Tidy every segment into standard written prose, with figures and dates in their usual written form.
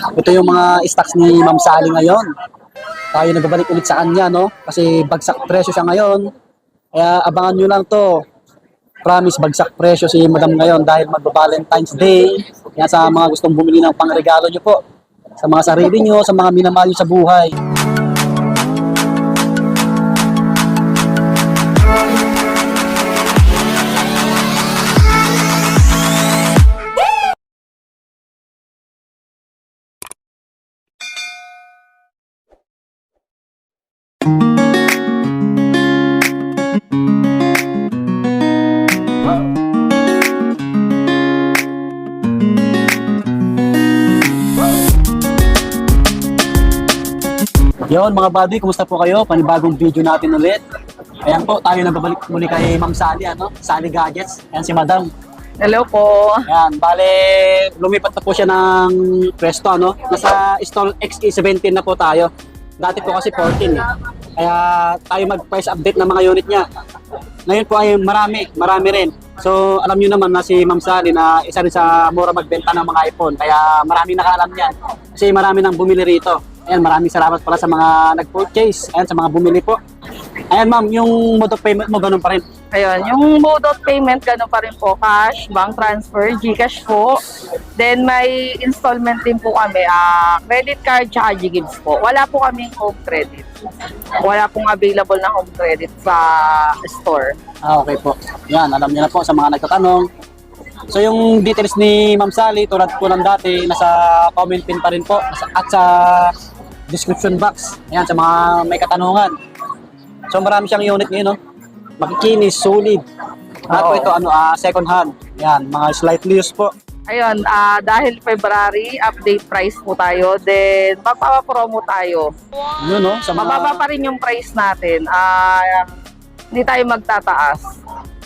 Ito yung mga stocks ni Ma'am Sally ngayon. Tayo nagbabalik ulit sa kanya, no? Kasi bagsak presyo siya ngayon. Kaya abangan nyo lang to. Promise, bagsak presyo si Madam ngayon dahil magba-Valentine's Day. Kaya sa mga gustong bumili ng pangregalo nyo po. Sa mga sarili nyo, sa mga minamahal nyo sa buhay. Yon mga buddy, kumusta po kayo? Panibagong video natin ulit. Ayan po, tayo nagbabalik muli kay Ma'am Sally, Sally Gadgets. Ayan si Madam. Hello po. Ayan, bale, lumipat na po siya ng pwesto, Nasa stall XE17 na po tayo. Dati po kasi 14 eh. Kaya tayo mag-price update ng mga unit niya. Ngayon po ay marami rin. So, alam niyo naman na si Ma'am Sally na isa rin sa mura magbenta ng mga iPhone. Kaya marami nakaalam niyan. Kasi marami nang bumili rito. Ayan, maraming salamat pala sa mga nag-purchase. Ayan, sa mga bumili po. Ayan ma'am, yung mode of payment mo ganun pa rin? Ayun, yung mode of payment, gano'n pa rin po. Cash, bank transfer, GCash po. Then may installment din po kami. Credit card, tsaka GGives po. Wala po kaming home credit. Wala pong available na home credit sa store. Okay po. Yan, alam niyo na po sa mga nagtatanong. So yung details ni Ma'am Sally, tulad po ng dati, nasa comment pin pa rin po. At sa description box. Ayan, sa mga may katanungan. So marami siyang unit ngayon, makikinis, solid. At po ito, second hand. Yan, mga slightly used po. Ayun, dahil February, update price po tayo. Then, magpapapromo tayo. Yun, sa mga... Mababa pa rin yung price natin. Hindi tayo magtataas.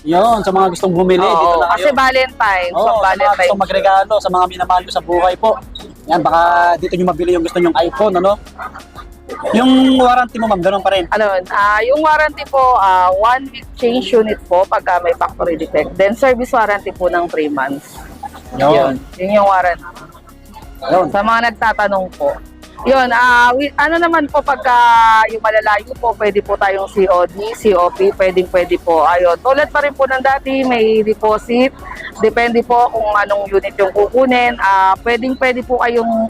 Yun, sa mga gustong bumili, dito na kayo. Kasi Valentine's. Sa mga gustong magregalo, sa mga minamahal nyo sa buhay po. Yan, baka dito nyo mabili yung gusto nyong iPhone, Yung warranty mo, ma'am, ganun pa rin? Yung warranty po, 1 week change unit po pagka may factory defect. Then service warranty po ng 3 months. Yun yung warranty. Yun. Sa mga nagtatanong po. Yun, ano naman po pagka yung malalayo po, pwede po tayong COD, COP, pwede po. Ayun, tulad pa rin po ng dati, may deposit. Depende po kung anong unit yung kukunin. Pwede po kayong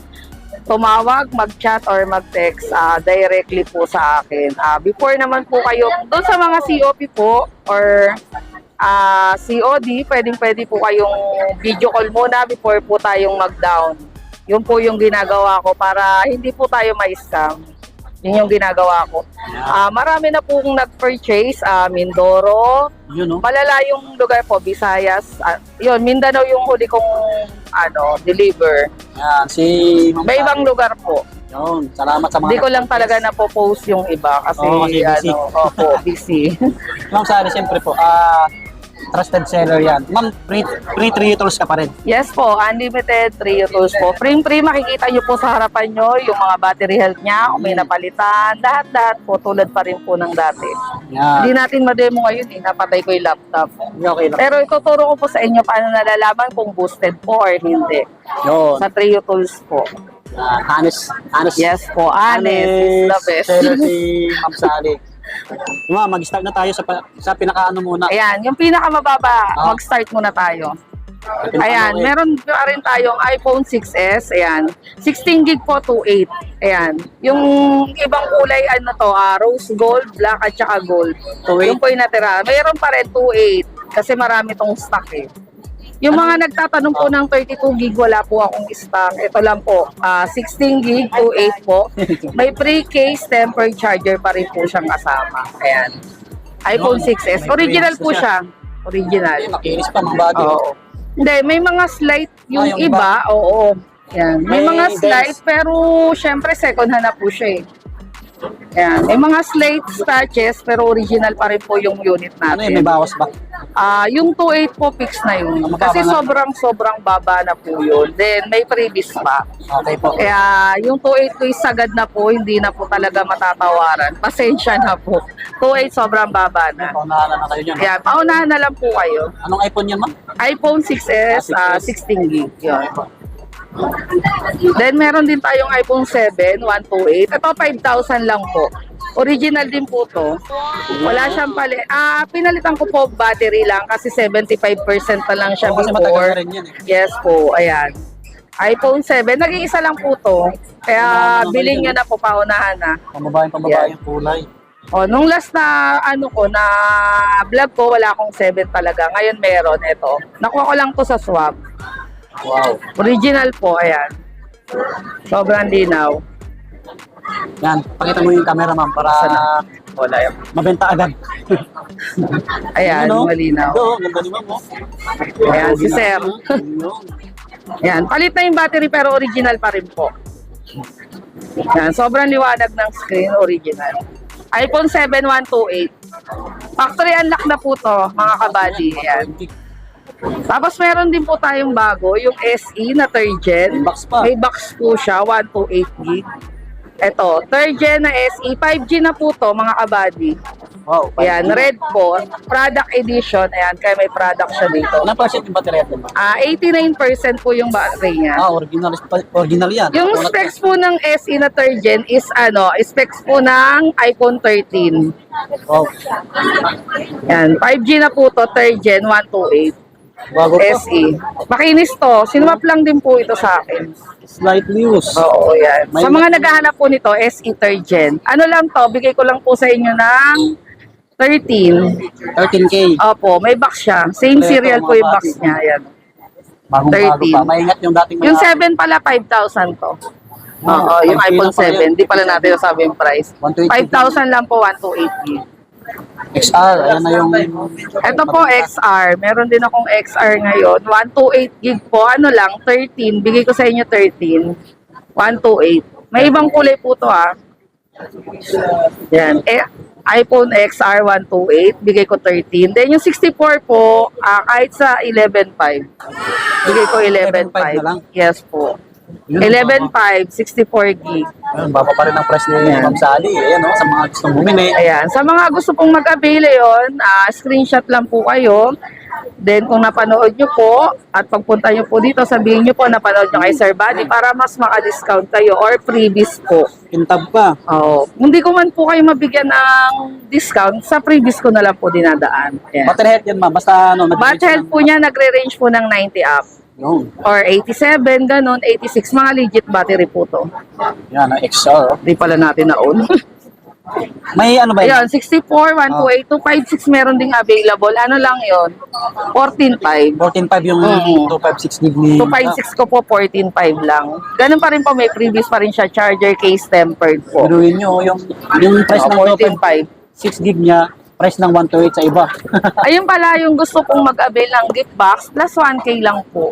tumawag, mag-chat or mag-text directly po sa akin. Before naman po kayo, doon sa mga COP po or COD, pwede po kayong video call muna before po tayong mag-down. Yun po yung ginagawa ko para hindi po tayo ma-scam. Yun yung ginagawa ko. Marami na pong nag-purchase, Mindoro, malalayong lugar po, Visayas. Yun, Mindanao yung huli kong deliver. Yan, may ibang lugar po. Yun, salamat sa mga... Hindi ko lang talaga napopost yung iba kasi, kasi busy. busy. Ma'am Sally, siyempre po, trusted seller yan. Ma'am, free 3 tools ka pa rin? Yes po, unlimited 3 tools po. Free makikita nyo po sa harapan nyo yung mga battery health niya, kung may napalitan, lahat po tulad pa rin po ng dati. Yan. Hindi natin ma-demo ngayon napatay ko yung laptop. Okay lang. Pero ituturo ko po sa inyo paano nalalaman kung boosted po or hindi. Yun. Sa 3 tools po. Honest. Yes po, honest is the best. Seller si Ma'am Sally. Mag-start na tayo sa pinakaano muna. Ayan, yung pinakamababa, mag-start muna tayo. Ayan, meron pa rin tayong iPhone 6s, ayan. 16 gig po, 2.8. Ayan. Yung ibang kulay, rose gold, black, at saka gold. 2.8? Yung po yung natira. Meron pa rin 2.8 kasi marami tong stock eh. Yung mga nagtatanong po ng 32 gig, wala po akong stock. Ito lang po, 16 gig, 2.8 po. May pre-case tempered charger pa rin po siyang kasama. Ayan. iPhone 6s. Original po siya. Original. Makinis pa mga body. Hindi, may mga slight yung iba. Oo. Yan. May mga slight pero syempre second hand na po siya eh. Yan. May mga slate scratches pero original pa rin po yung unit natin. May bawas ba? Yung 2.8 po fix na yun. Kasi sobrang baba na po yun. Then may previous pa. Okay po. Kaya yung 2.8 ko is sagad na po, hindi na po talaga matatawaran. Pasensya na po. 2.8 sobrang baba na. Paunahan na kayo niyan. Kaya paunahan na lang po kayo. Anong iPhone yan, ma'am? iPhone 6s, 16 gig. Yun. Then meron din tayong iPhone 7, 128. Ito 5,000 lang po. Original din po to. Wala siyang pinalitan ko po battery lang kasi 75% na lang siya Kasi matagal before. na rin yan eh. Yes po, ayan. iPhone 7, nag-iisa lang po to. Kaya bilhin nyo na po, paunahan na. Pambabae yung kulay. O, nung last na na vlog ko, wala akong 7 talaga. Ngayon meron, ito. Nakuha ko lang to sa swap. Wow. Original po, ayan. Sobrang linaw. Yan, pakita mo yung camera ma'am para Wala yun. mabenta agad. Ayan, Ano? malinaw. Ito, ganda ni ma'am. Ayan, si Sir. Ayun. Ayan, palit na yung battery pero original pa rin po. Ayan, sobrang liwanag ng screen, original. iPhone 7 128. Factory unlock na po to, mga kabady. Ayan. Tapos meron din po tayong bago, yung SE na 3rd gen. May box pa. May box po siya, 128 gig. Ito, 3rd gen na SE, 5G na po to, mga kabady. Wow. Ayan, red po, product edition. Ayan, kaya may product siya dito. Ano pa siya yung baterya din ba? 89% po yung battery niya. Original yan. Yung specs po ng SE na 3rd gen is specs po ng iPhone 13. Wow. Yan, 5G na po to, 3rd gen, 128. Bago pa. SE. Makinis to, sinumap lang din po ito sa akin. Slightly used. Oo, yan. Sa mga naghahanap po nito, SE 3rd gen. Ano lang to, bigay ko lang po sa inyo ng 13. 13K. Opo, may box siya. Same Ito, serial po mga yung box bati. niya. Yan. Bagong-bago 13. pa. Maingat yung dating Yung 7 pala, 5,000 to. Oo, yung iPhone 7. Di pala natin nasabi yung price. 128 5,000 lang po, 128 gig. XR. Ayan na yung... Ito po, XR. Meron din akong XR ngayon. 128 gig po. Ano lang, 13. Bigay ko sa inyo 13. 128. May ibang kulay po to Yan. iPhone XR 128. Bigay ko 13. Then yung 64 po, kahit sa 11.5. Bigay ko 11.5 na lang? 11.5. Yes po. Yun, 11.5, 64 gig. Ayun, baba pa rin ang price ni Ayan. Ma'am Sally. Ayan, no? Sa mga gustong bumili. Ayan. Sa mga gusto pong mag-avail yun, screenshot lang po kayo. Then kung napanood nyo po, at pagpunta nyo po dito, sabihin nyo po napanood nyo kay Sir Buddy para mas maka-discount kayo or freebies po. Kintab pa. Oo. Hindi ko man po kayo mabigyan ng discount, sa freebies ko na lang po dinadaan. Ayan. Battery health yan, ma'am. Basta ano, Battery health po niya, nagre-range po ng 90 up. Yun. Or 87, ganun, 86. Mga legit battery po to. Yan, ang XR. Hindi pala natin na-on. May ano ba Ayun, yun? 64, 128, 256 meron ding available. Ano lang yon 14.5. 14.5 yung 256 gig ni... 256 ko po, 14.5 lang. Ganun pa rin po, may previous pa rin siya. Charger case tempered po. Biruin nyo, yung price ng 14.5. 6 gig niya, price ng 128 sa iba. Ayun pala, yung gusto pong mag-avail ng gift box, plus 1K lang po.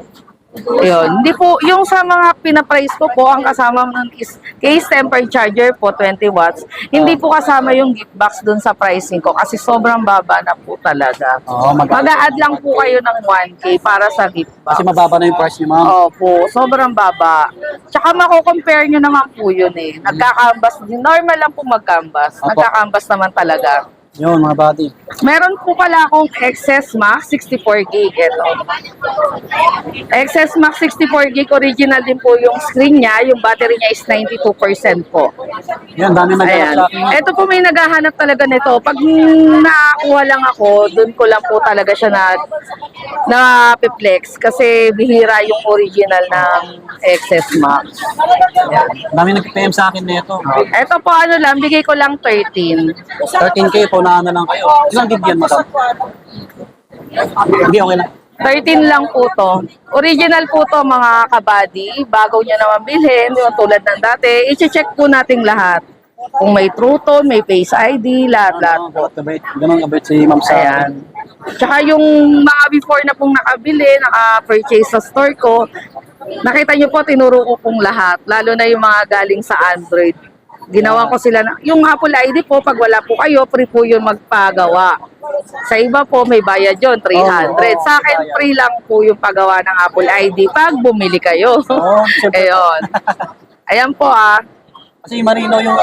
Ayun. Hindi po, yung sa mga pinaprice ko po, ang kasama nun is case tempered charger po, 20 watts. Hindi po kasama yung gift box dun sa pricing ko kasi sobrang baba na po talaga. Oo, Mag-a-add lang po kayo ng 1K para sa gift box. Kasi mababa na yung price niya, ma'am. Opo, sobrang baba. Tsaka mako-compare nyo naman po yun eh. Nagkakambas din. Normal lang po magkambas. Opo. Nagkakambas naman talaga. Yun, mga buddy. Meron po pala akong XS Max 64 gig. Ito. XS Max 64 gig. Original din po yung screen niya. Yung battery niya is 92% po. Yan, dami Ayan. nag-sa akin. Ito po may naghahanap talaga nito. Pag nakakuha lang ako, dun ko lang po talaga siya na flex kasi bihira yung original ng XS Max. Ayan. Dami nag-PM sa akin nito. Ito po ano lang, bigay ko lang 13. 13K po na lang kayo. Ilang gig yan, madam? Hindi, okay lang. 13 lang po to. Original po to mga kabady. Bago nyo naman bilhin, yung tulad ng dati, i-check po natin lahat. Kung may True Tone, may Face ID, lahat-lahat po. Ganun abit si Ma'am Sally. Ayan. Tsaka yung mga before na pong nakabili, naka-purchase sa store ko, nakita nyo po, tinuro ko pong lahat. Lalo na yung mga galing sa Android. Ginawa ko sila na, yung Apple ID po, pag wala po kayo, free po yun magpagawa. Sa iba po, may bayad yun, 300. Sa akin, free lang po yung pagawa ng Apple ID pag bumili kayo. Oo, siyempre. Ayun. Ayan po Kasi malinaw yung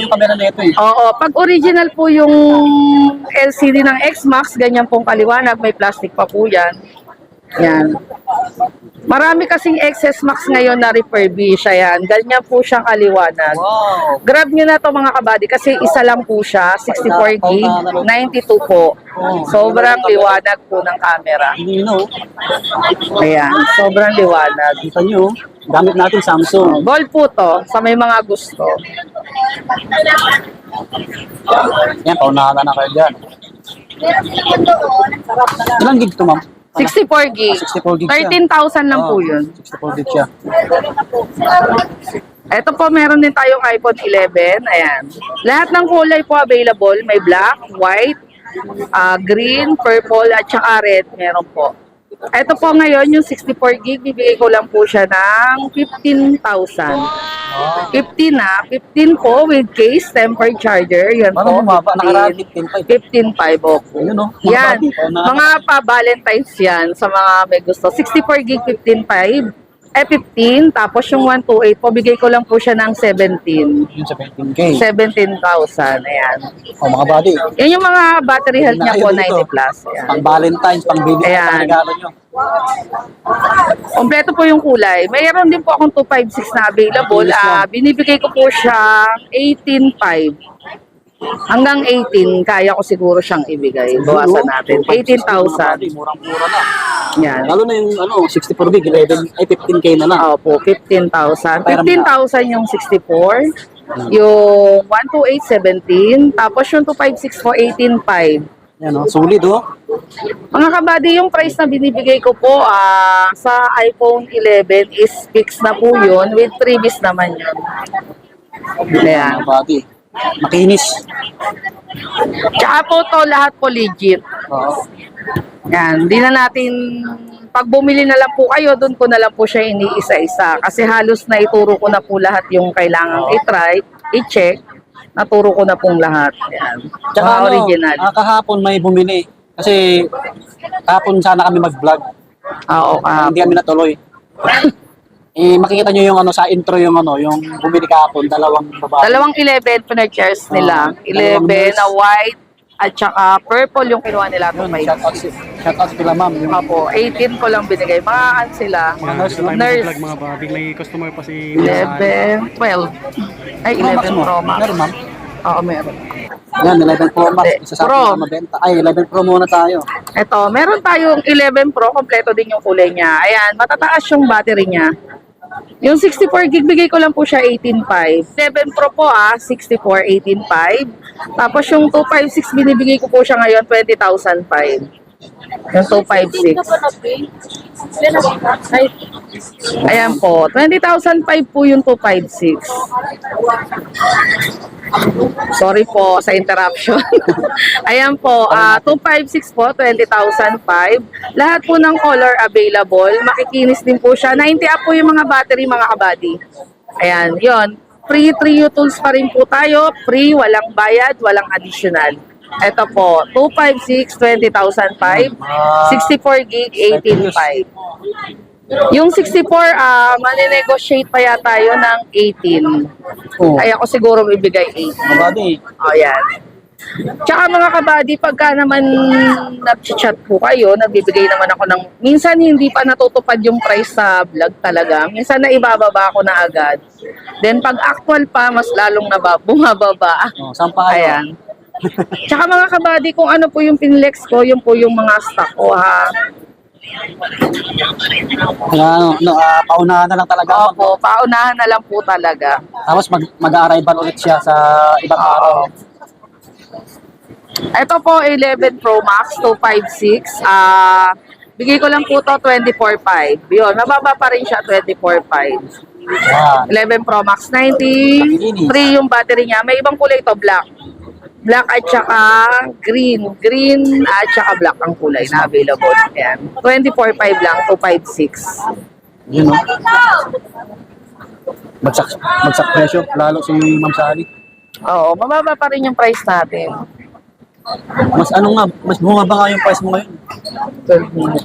camera nito eh. Oo, pag original po yung LCD ng X-Max, ganyan pong kaliwanag, may plastic pa po yan. Yan. Marami kasing XS Max ngayon na refurbish. Ayan. Ganyan po siyang kaliwanag. Wow. Grab nyo na to mga kabady kasi isa lang po siya. 64 gig, 92 po. Sobrang liwanag po ng camera. Hindi no. Ayan. Sobrang liwanag. Kita nyo, gamit natin Samsung. Gold po to sa may mga gusto. Yan, paunahan na kayo dyan. Ilang gig to, ma'am? 64 gig. 64 gig siya. 13,000 lang po yun. 64 gig siya. Ito po, meron din tayong iPhone 11. Ayan. Lahat ng kulay po available. May black, white, green, purple, at saka red. Meron po. Ito po ngayon, yung 64 gig, bibigay ko lang po siya ng 15,000. 15 na. 15 po with case, tempered charger. Yan Parang po. bumaba, nakaraan 15.5. 15,500 po. Yun no. Yan. Mga pa-Valentine's yan sa mga may gusto. 64 gig, 15,500. 15. Tapos yung 128 po, bigay ko lang po siya ng 17. Yun sa 15K. 17,000. Ayan. O mga buddy. Yan yung mga battery health niya po, 90 plus. Ayan. Pang Valentine's, pang baby, Ayan. pang regalo nyo. Kompleto po yung kulay. Mayroon din po akong 256 na available. Binibigay ko po siya 18,500. Hanggang 18, kaya ko siguro siyang ibigay. Bawasan natin. 18,000. Murang-mura na. Yan. Lalo na yung 64 gig, 15K na lang. Opo, 15,000. 15,000 yung 64. Yung 128, 17. Tapos yung 256 po, 18,500. Yan o, solid o. Mga kabady, yung price na binibigay ko po sa iPhone 11 is fixed na po yun. With freebies naman yun. Ayan. Mga buddy. Makinis. Tsaka po to, lahat po legit. Oo. Yan, di na natin, pag bumili na lang po kayo, doon ko na lang po siya iniisa-isa. Kasi halos na ituro ko na po lahat yung kailangan i-try, i-check. Naturo ko na pong lahat. Yan. Tsaka Mga original. kahapon may bumili. Kasi kahapon sana kami mag-vlog. Oo, Hindi kami natuloy. Makikita nyo yung sa intro yung yung bumili kahapon, dalawang babae. dalawang 11 pinag-shares nila. 11 na white at saka purple yung kinuha nila. Yun, shoutout sila ma'am. Yung Opo, 18 ko lang binigay. Mga sila. mga nurse, Nurse. Vlog mga buddy, may customer pa si 11, 12. Ay, 11 Pro Max. Meron ma'am. Oo, meron. Yan, 11 Pro Max. Hindi, Isa sa Pro. ating mabenta. Ay, 11 Pro muna tayo. Ito, meron tayong 11 Pro, kompleto din yung kulay niya. Ayan, matataas yung battery niya. Yung 64 gig, bigay ko lang po siya 18,500. 7 Pro po 64, 18,500. Tapos yung 256, binibigay ko po siya ngayon 20,500. Yung 256. Ayan po, 20,005 po yung 256. Sorry po sa interruption. Ayan po, 256 po, 20,005. Lahat po ng color available. Makikinis din po siya. 90 up po yung mga battery, mga kabady. Ayan, yon. Free 3U tools pa rin po tayo. Free, walang bayad, walang additional. Ito po, 256, 20,005. 64 gig, 18,500. Yung 64, mani-negotiate pa yata yun ng 18. Oh. Kaya ko siguro bibigay 8. Mga buddy. O, yan. Tsaka mga kabady, pagka naman nag-chat po kayo, nagbibigay naman ako ng, minsan hindi pa natutupad yung price sa vlog talaga. Minsan na ibababa ko na agad. Then pag actual pa, mas lalong bumababa. Oh, saan pa kayo? Ayan. Tsaka mga kabady, kung ano po yung pinlex ko, yun po yung mga stock ko ha. Kaya paunahan na lang talaga. Opo, paunahan na lang po talaga. Tapos mag-arrival ulit siya sa ibang araw. Ito po, 11 Pro Max 256. Bigay ko lang po to 24,500. Yun, mababa pa rin siya 24,500. Yan. 11 Pro Max 90. Free yung battery niya. May ibang kulay to, black. Black at saka green. Green at saka black ang kulay na available. Ayan. 24,500 lang, 256. Yun o. Bagsak presyo. Lalo si Ma'am Sally. Oo, mababa pa rin yung price natin. Mas bumaba nga yung price mo ngayon. 12 minutes.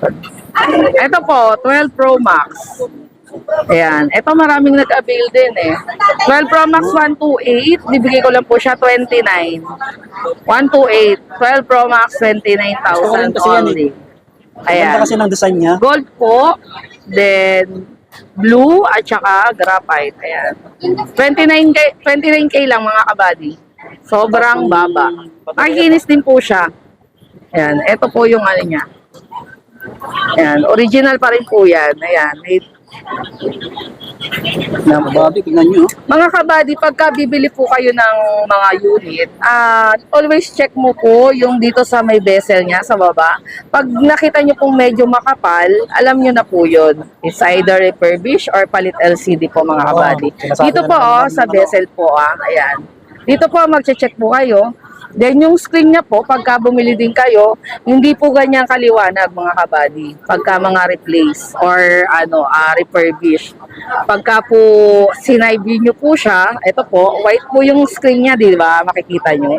Ito po, 12 Pro Max. Ayan. Ito maraming nag-avail din eh. 12 Pro Max 128. Bibigay ko lang po siya 29. 128. 12 Pro Max 29,000 only. Ganda kasi ng design niya. Gold po, then blue at saka graphite. Ayan. 29K lang mga kabady. Sobrang baba. Makikinis din po siya. Ayan, ito po yung ano niya. Ayan, original pa rin po yan. Ayan, Babi, tingnan nyo. mga kabady, pagka bibili po kayo ng mga unit, always check mo po yung dito sa may bezel niya sa baba. Pag nakita nyo pong medyo makapal, alam nyo na po yun. It's either refurbish or palit LCD po mga kabady. Dito po sa bezel po, ayan. Dito po magche-check po kayo. Then yung screen niya po, pagka bumili din kayo, hindi po ganyan kaliwanag mga kabady. Pagka mga replace or refurbish. Pagka po sinayview nyo po siya, ito po, white po yung screen niya, di ba? Makikita nyo.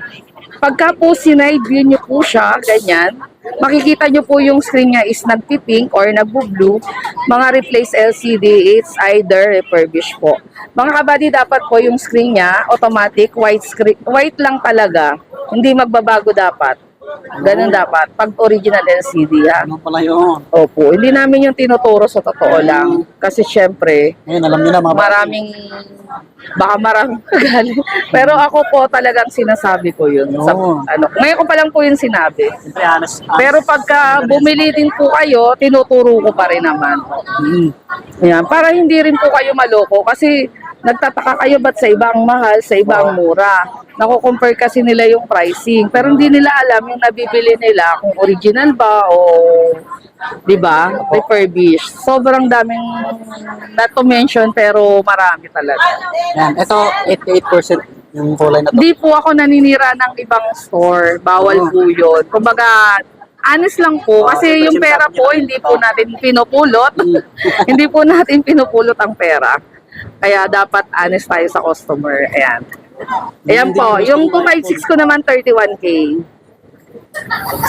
Pagka po sinayview nyo po siya, ganyan, makikita nyo po yung screen niya is nagpipink or nagbo-blue. Mga replace LCD, it's either refurbish po. Mga kabady, dapat po yung screen niya, automatic, white screen, white lang talaga. Hindi magbabago dapat. Ganun dapat. Pag original LCD, ha? Ano pala yun? Opo. Hindi namin yung tinuturo sa totoo lang. Kasi syempre, Ngayon, alam nyo na mga baka maraming kagaling. Pero ako po talagang sinasabi ko yun. Ngayon ko pa lang po yung sinabi. Pero pagka bumili din po kayo, tinuturo ko pa rin naman. Yan, para hindi rin po kayo maloko. Kasi nagtataka kayo ba't sa ibang mahal, sa ibang mura. Nako-compare kasi nila yung pricing. Pero hindi nila alam yung nabibili nila kung original ba o, di ba, refurbished. Sobrang daming not to mention pero marami talaga. Yan, ito 88% yung kulay na to. Hindi po ako naninira ng ibang store. Bawal po yun. Kumbaga, honest lang po. Kasi yung pera po, hindi po natin pinupulot. Hindi po natin pinupulot ang pera. Kaya dapat honest tayo sa customer. Ayan. Ayan po. Yung 256 ko naman, 31K.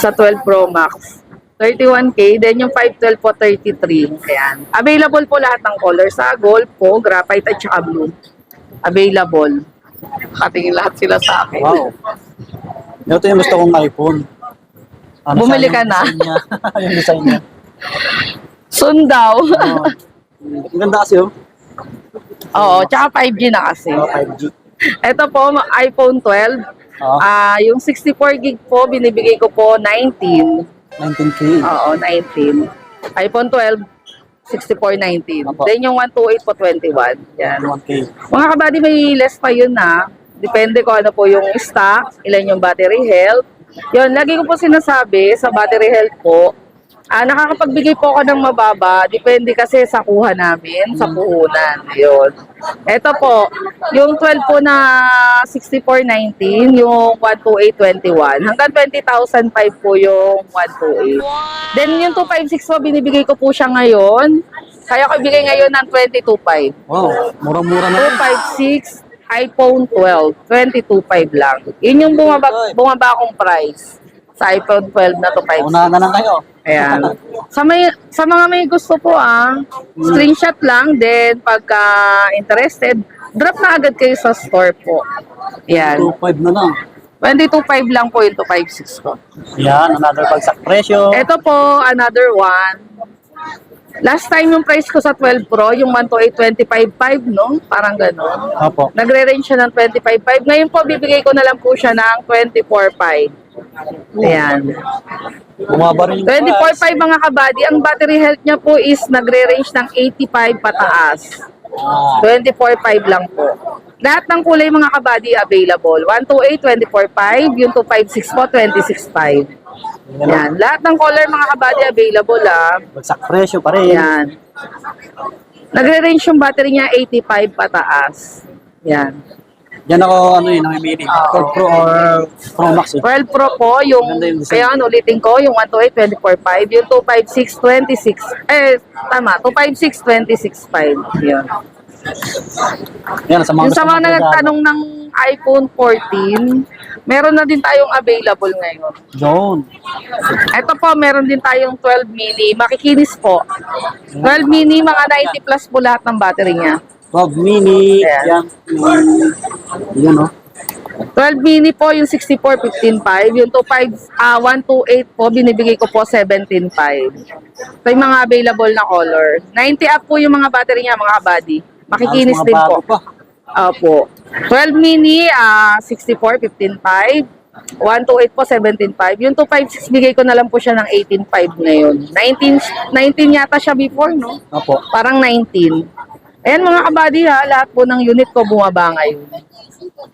Sa 12 Pro Max. 31K. Then yung 512 po, 33. Ayan. Available po lahat ng color sa gold po, graphite at saka blue. Available. Katingin lahat sila sa akin. Wow. Ito yung gusto kong iPhone. Bumili ka na? Yung design niya. Soon daw. Ang ganda kasi oh. Oo, tsaka 5G na kasi. 5G. Ito po, iPhone 12. Yung 64 gig po, binibigay ko po 19. 19K. Oo, 19. iPhone 12, 64, 19. Opo. Then yung 128 po, 21. Yan. 1K. Mga kabady, may less pa yun na. Depende ko ano po yung stock, ilan yung battery health. Yun, lagi ko po sinasabi sa battery health po, nakakapagbigay po ako ng mababa, depende kasi sa kuha namin, sa puhunan. Yun. Ito po, yung 12 po na 6419, yung 12821, hanggang 20,005 po yung 128. Then yung 256 po, binibigay ko po siya ngayon. Kaya ko ibigay ngayon ng 22,500. Wow, murang-mura na. 256 iPhone 12, 22,500 lang. Yun yung bumaba akong price sa iPhone 12 na 256. Unahan na lang kayo. Ayan. Sa mga may gusto po screenshot lang, then pagka interested, drop na agad kayo sa store po. Ayan. 2.5 na lang. 22,500 lang po yung 256 ko. Yan, another bagsak presyo. Ito po, another one. Last time yung price ko sa 12 Pro, yung 128, 25,500, no? Parang gano'n. Opo. Nagre-range siya ng 25,500. Ngayon po, bibigay ko na lang po siya ng 24,500. Ayan. Bumaba rin yung 24,500 mga kabady. Ang battery health niya po is nagre-range ng 85 pataas. 24,500 lang po. Lahat ng kulay mga kabady available. 128, 24,500. Yung 256 po, 26,500. Yan. Lahat ng color mga kabady available bagsak presyo pa rin. Yan. Nagre-range yung battery niya 85 pataas. Yan. Yan ako, namimili. 12 Pro or Pro Max. 12 Pro po, yung, Ganda yung design. kaya ulitin ko, yung 128, 24,500, yung 256, 26, tama, 256, 26,500. Yun. Yan, sa mga Yung sa gusto mga nagtanong ng iPhone 14, meron na din tayong available ngayon. Yun. Ito po, meron din tayong 12 mini, makikinis po. 12 mini, mga 90 plus po lahat ng battery niya. 12 mini. Ayan. Yan. Yan, oh. 12 mini po yung 64, 15.5. Yung 128 po, binibigay ko po 17.5. Ito yung mga available na color. 90 up po yung mga battery niya, mga body. Makikinis Halos mga din po. bago pa. Opo. 12 mini, 64, 15.5. 128 po, 17.5. Yung 256, bigay ko na lang po siya ng 18.5 ngayon. 19 yata siya before, no? Opo. Parang 19. Ayan mga kabady ha, lahat po ng unit ko bumaba ngayon.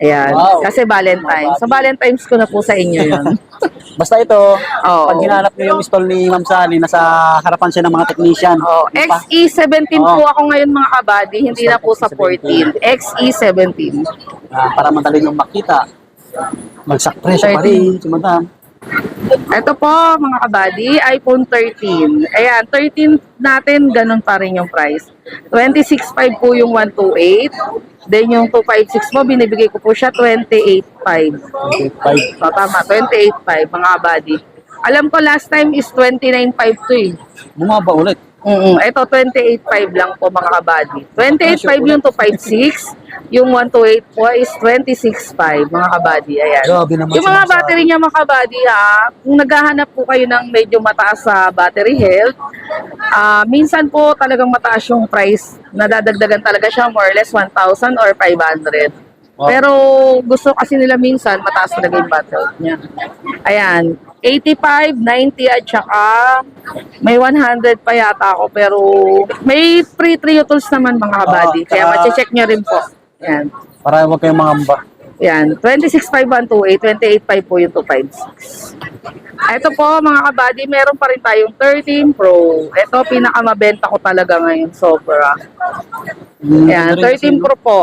Ayan, Wow. kasi Valentine. So Valentine's ko na po sa inyo yun. Basta ito, Oo. pag hinanap niyo yung stall ni Ma'am Sally, nasa harapan siya ng mga technician. Oh, Ano pa? XE17 po Oo. ako ngayon mga kabady, hindi na po sa 14. XE17. Para madali yung makita. Magsak presyo pa rin, si Madam. Ito po mga kabady, iPhone 13. Ayan, 13 natin, ganun pa rin yung price. 26.5 po yung 128. Then yung 256 mo, binibigay ko po siya 28.5. 5. So, tama, 28.5 mga kabady. Alam ko last time is 29.5 to eh. Bumaba ulit. Ito 28.5 lang po mga kabady. 28.5 yung 256. Yung 128 po is 26.5 mga kabady. Ayan. Grabe naman Yung si mga Ma'am battery niya mga kabady ha, kung naghahanap po kayo ng medyo mataas sa battery health, minsan po talagang mataas yung price. Nadadagdagan talaga siya more or less 1,000 or 500. Wow. Pero gusto kasi nila minsan mataas talaga yung battery health niya. Ayan. 85, 90 at saka may 100 pa yata ako pero may free trio tools naman mga kabady. Oo, Kaya tsaka- mache-check nyo rin po. Ayan. Para huwag kayong mangamba. Yan, 26.5 128, 28.5 po yung 256. Ito po mga kabady, meron pa rin tayong 13 Pro. Ito pinakamabenta ko talaga ngayon, sobra. Yan, 13 Pro po.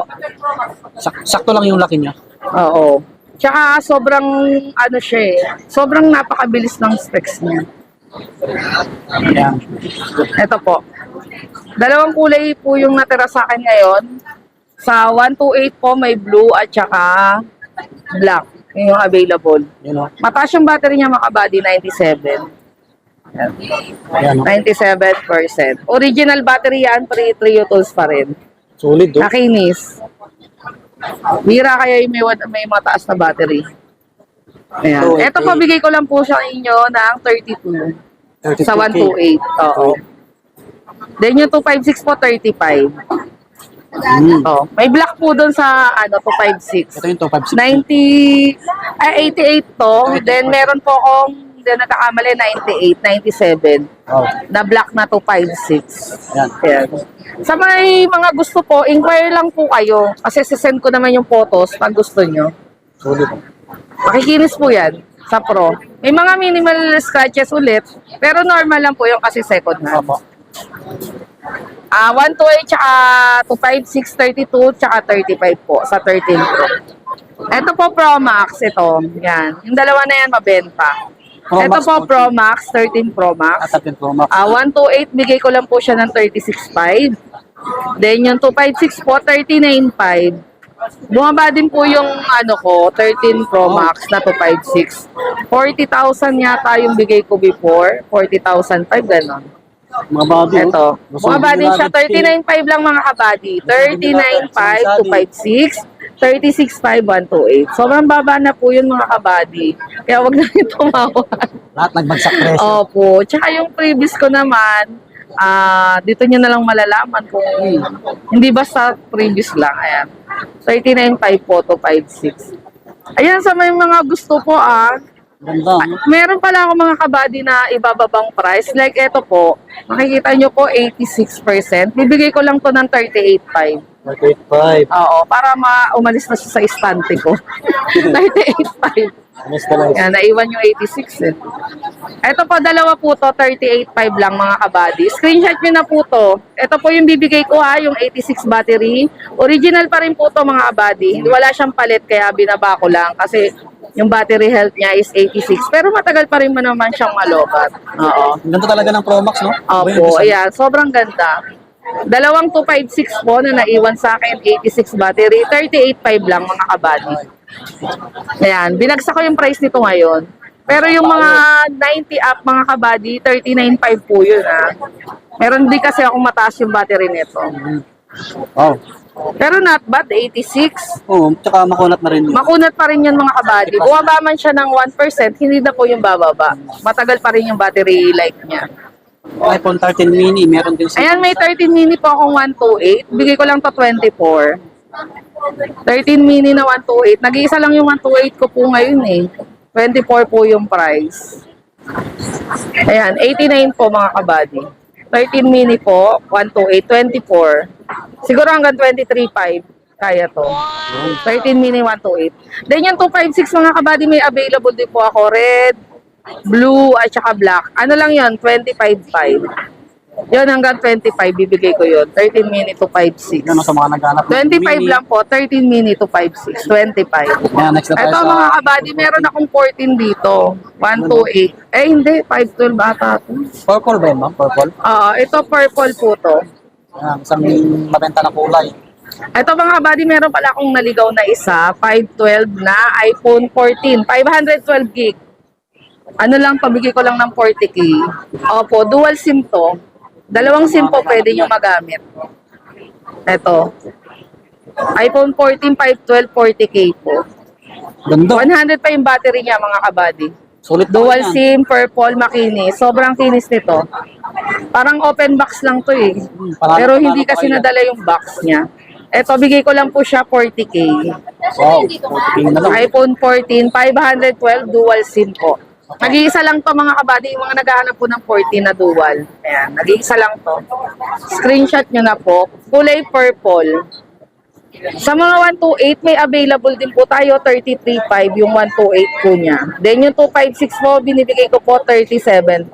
Sakto lang yung laki niya. Oo. Tsaka sobrang ano siya eh, sobrang napakabilis ng specs niya. Ayan. Ito po. Dalawang kulay po yung natira sa akin ngayon. Sa 128 po may blue at saka black. Yun yung available. Yun o. Mataas yung battery niya mga kabady, 97. Ayan o. 97%. Original battery yan, trio tools pa rin. Solid o. Nakinis. Bira kaya yung may mataas na battery. Ayan. So, Ito okay. pa bigay ko lang po sa inyo ng 32 sa 32K. 128. Oo. Then yung 256 po, 35. Oh, may black po doon sa ano 256. Ito yung 256. 90 ay 88 to. Then meron po akong hindi nagkakamali 98, 97 Wow. na black na 256. Ayan. Ayan. Sa may mga gusto po, inquire lang po kayo kasi sisend ko naman yung photos pag gusto nyo. Solid o. Makikinis po yan sa Pro. May mga minimal scratches ulit, pero normal lang po yung kasi second hand. Opo. 128 tsaka 256, 32 tsaka 35 po sa 13 Pro. Ito po Pro Max, ito. Yan. Yung dalawa na yan mabenta. Pro Ito Max, po 14. Pro Max, 13 Pro Max. At 13 Pro Max. 128 bigay ko lang po siya ng 36.5. Then yung 256 po, 39.5. Bumaba din po yung ano ko, 13 Pro Max na 256. 40,000 yata yung bigay ko before. 40,005, gano'n. Mga body. oh. Ito. Gusto Bumaba mo din siya, ginamit 39.5 lang mga kabady. 39.5 256, 36.5 128. Sobrang baba na po yun mga kabady. Kaya wag na rin tumawa. Lahat nagbagsak presyo. Opo. Tsaka yung previous ko naman, dito nyo na lang malalaman kung hindi basta previous lang. Ayan. 39.5 po to 56. Ayan, sa may mga gusto po Ganda. meron pala ako mga kabady na ibababang price. Like ito po, makikita nyo po 86%. Bibigay ko lang to ng 38.5. 38.5. Oo, para umalis na siya sa istante ko. 38.5. Mas talaga. Yan, naiwan yung 86 eh. Ito po, dalawa po to, 38.5 lang mga kabady. Screenshot nyo na po to. Ito po yung bibigay ko yung 86 battery. Original pa rin po to mga kabady. Wala siyang palit kaya binaba ko lang kasi yung battery health niya is 86. Pero matagal pa rin mo naman siyang malobat. Oo. Ganda talaga ng Pro Max, no? Opo, ayan. Sobrang ganda. Dalawang 256 po na naiwan sa akin, 86 battery, 38.5 lang mga kabady. Ayan, binagsak ko yung price nito ngayon. Pero yung mga 90 up mga kabady, 39.5 po yun Meron din kasi akong mataas yung battery nito. Wow. Pero not bad, 86. Oo, tsaka makunat na rin. Makunat pa rin yun mga kabady. Bumaba man siya ng 1%, hindi na po yung bababa. Matagal pa rin yung battery life niya. iPhone 13 mini, meron din Ayan, may 13 mini po akong 128. Bigay ko lang to 24. 13 mini na 128. Nag-iisa lang yung 128 ko po ngayon eh. 24 po yung price. Ayan, 89 po mga kabady. 13 mini po, 128, 24. Siguro hanggang 23.5 kaya to. 13 mini 128. Then yung 256 mga kabady may available din po ako. Red, blue, at saka black. Ano lang yon 25.5. Yun hanggang 25 bibigay ko yun. 13 mini to 56. Yan, sa mga naghanap. 25 lang po, 13 mini to 56, 25. Yan, next na tayo Ito sa... mga kabady, meron akong 14 dito. 128. Eh hindi, 512 bata to. Purple ba yun, ma'am? Purple? Ito purple po to. Yan, isang mabenta na kulay. Ito mga kabady, meron pala akong naligaw na isa, 512 na iPhone 14, 512 gig. Ano lang, pabigay ko lang ng 40k. Opo, dual SIM to. Dalawang SIM po pwede nyo magamit. Ito. iPhone 14, 512, 40k po. Ganda. 100 pa yung battery niya mga kabady. Sulit na Dual yan. SIM, purple, makinis. Sobrang kinis nito. Parang open box lang to eh. Panalo- Pero hindi panalo kasi pa kayo. nadala yung box niya. Ito, bigay ko lang po siya 40k. Wow, 14 na lang. iPhone 14, 512, dual SIM po. Nag-iisa lang to mga kabady, yung mga naghahanap po ng 14 na dual. Ayan, nag-iisa lang to. Screenshot nyo na po. Kulay purple. Sa mga 128, may available din po tayo, 33.5 yung 128 po niya. Then yung 256 po, binibigay ko po 37.5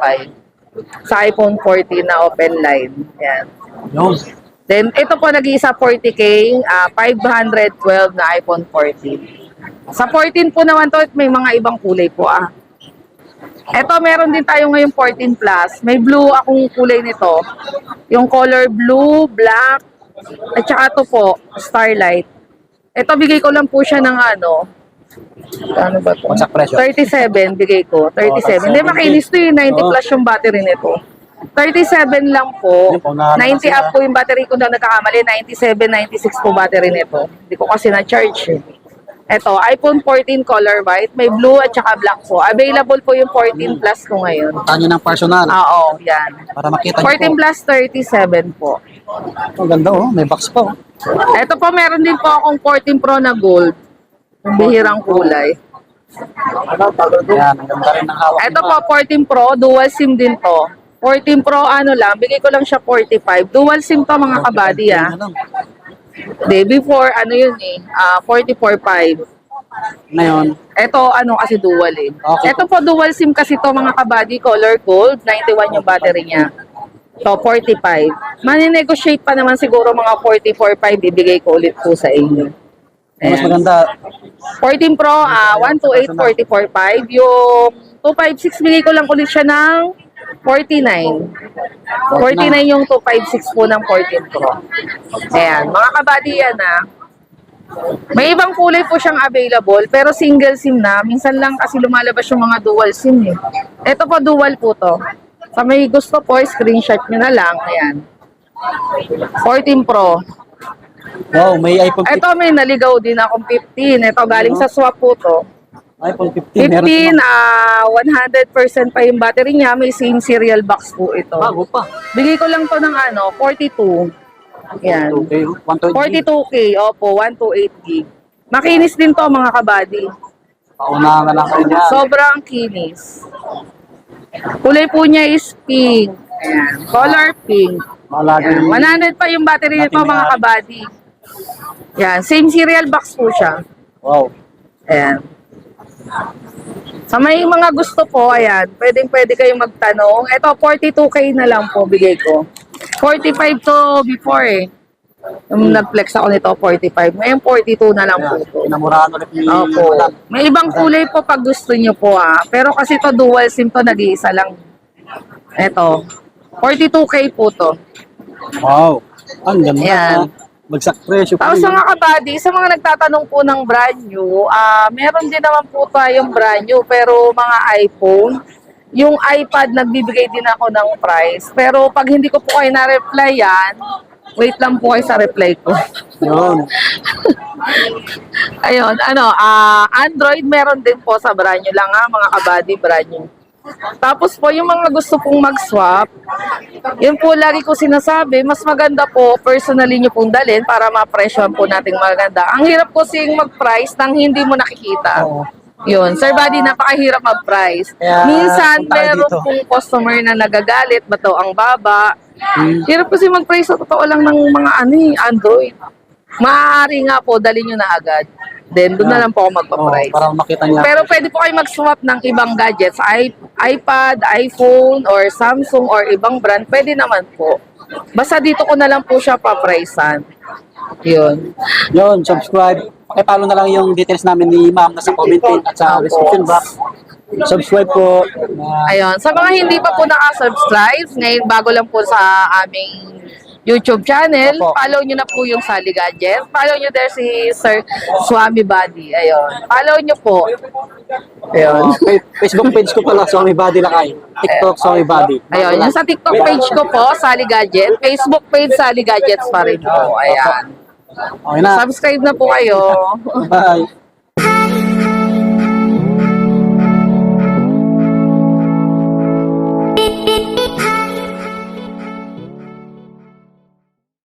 sa iPhone 14 na open line. Ayan. Yun. Then ito po nag-iisa 40k, 512 na iPhone 14. Sa 14 po naman to, may mga ibang kulay po Ito, meron din tayo ngayong 14 Plus. May blue akong kulay nito. Yung color blue, black, at saka ito po, starlight. Ito, bigay ko lang po siya ng ano ba ito? Bagsak presyo. 37, bigay ko. 37. Hindi, makinis to yung 90 plus yung battery nito. 37 lang po. Yun po, na- 90 up po yung battery ko na nagkakamali. 97, 96 po battery nito. Hindi ko kasi na-charge eh. Ito, iPhone 14 color white. May blue at saka black po. Available po yung 14 Plus ko ngayon. Tanyo ng personal. Oo, yan. Para makita 14 niyo po. Plus 37 po. Ang ganda oh, may box pa oh. Ito po, meron din po akong 14 Pro na gold. Yung bihirang kulay. Yan, ang ganda rin ng hawak. Ito po, 14 Pro, dual SIM din to. 14 Pro, ano lang, bigay ko lang siya 45. Dual SIM to mga kabady Day before, ano yun 44.5. Ngayon, Ito, ano kasi dual eh. Okay. Ito po, dual SIM kasi to mga kabady, color gold, 91 yung battery niya. So, 45. Mani-negotiate pa naman siguro mga 44.5, bibigay ko ulit po sa inyo. mas Ayan. maganda. 14 Pro, 128, 44.5. Yung 256, bigay ko lang ulit siya ng 49. 49 yung 256 po ng 14 Pro. Ayan, mga kabady yan May ibang kulay po siyang available, pero single SIM na. Minsan lang kasi lumalabas yung mga dual SIM eh. Ito po, dual po to. Sa may gusto po, screenshot nyo na lang. Ayan. 14 Pro. Wow, may iPhone 15. Ito may naligaw din akong 15. Ito galing sa swap po to. iPhone 15. 15, 100% pa yung battery niya. May same serial box po ito. Bago pa. Bigay ko lang to ng 42. Yan. Okay, 120. 42K, opo, 128 gig. Makinis din to mga kabady. Paunahan ka lang kayo yan. Sobrang kinis. Kulay po niya is pink. Ayan. Color pink. Malagi. Ayan. 100 pa yung battery nito mga kabady. Yan. Same serial box po siya. Wow. Ayan. Sa may mga gusto po, ayan, pwede kayong magtanong. Ito, 42K na lang po, bigay ko. 45 to before Yung nag-flex ako nito, 45. Ngayon, 42 na lang po Ayan, ito. pinamurahan ulit ni Opo. Madam. May ibang kulay po pag gusto nyo po Pero kasi to dual SIM to, nag-iisa lang. Ito. 42K po to. Wow. Ang ganda. Ayan. Bagsak presyo pa Tapos rin. mga kabady, sa mga nagtatanong po ng brand new, meron din naman po tayong brand new, pero mga iPhone, yung iPad, nagbibigay din ako ng price. Pero pag hindi ko po kayo na-reply yan, Wait lang po kayo sa reply ko. Yun. Ayun, Android meron din po sa brand new lang mga kabady, brand new. Tapos po, yung mga gusto pong mag-swap, yun po lagi ko sinasabi, mas maganda po, personally nyo pong dalhin para ma-presyohan po nating maganda. Ang hirap po sing mag-price nang hindi mo nakikita. Oo. Yun, Sir Buddy, napakahirap mag-price. Kaya, Minsan, punta kayo meron dito. pong customer na nagagalit, ba't daw ang baba. Hirap kasi mag-price sa totoo lang ng mga Android. Maaari nga po, dali nyo na agad. Then, doon na lang po ako Oo, magpa-price. para makita niya. Pero pwede po kayo mag-swap ng ibang gadgets, iPad, iPhone, or Samsung, or ibang brand. Pwede naman po. Basta dito ko na lang po siya pa-pricean. Yun. Yun, subscribe. Pakipalo na lang yung details namin ni ma'am na sa comment pin at sa description box. Subscribe po. Ayun. Sa mga hindi pa po naka-subscribe, ngayon bago lang po sa aming YouTube channel, Opo. follow nyo na po yung Sally Gadget. Follow nyo there si Sir Swami Buddy. Ayun. Follow nyo po. Ayun. Facebook page ko pala, Swami Body Lakay. TikTok, Swami Body. Ayun. Yung sa TikTok page ko po, Sally Gadget. Facebook page, Sally Gadgets pa rin po. Ayan. Okay na. Subscribe na po kayo. Bye.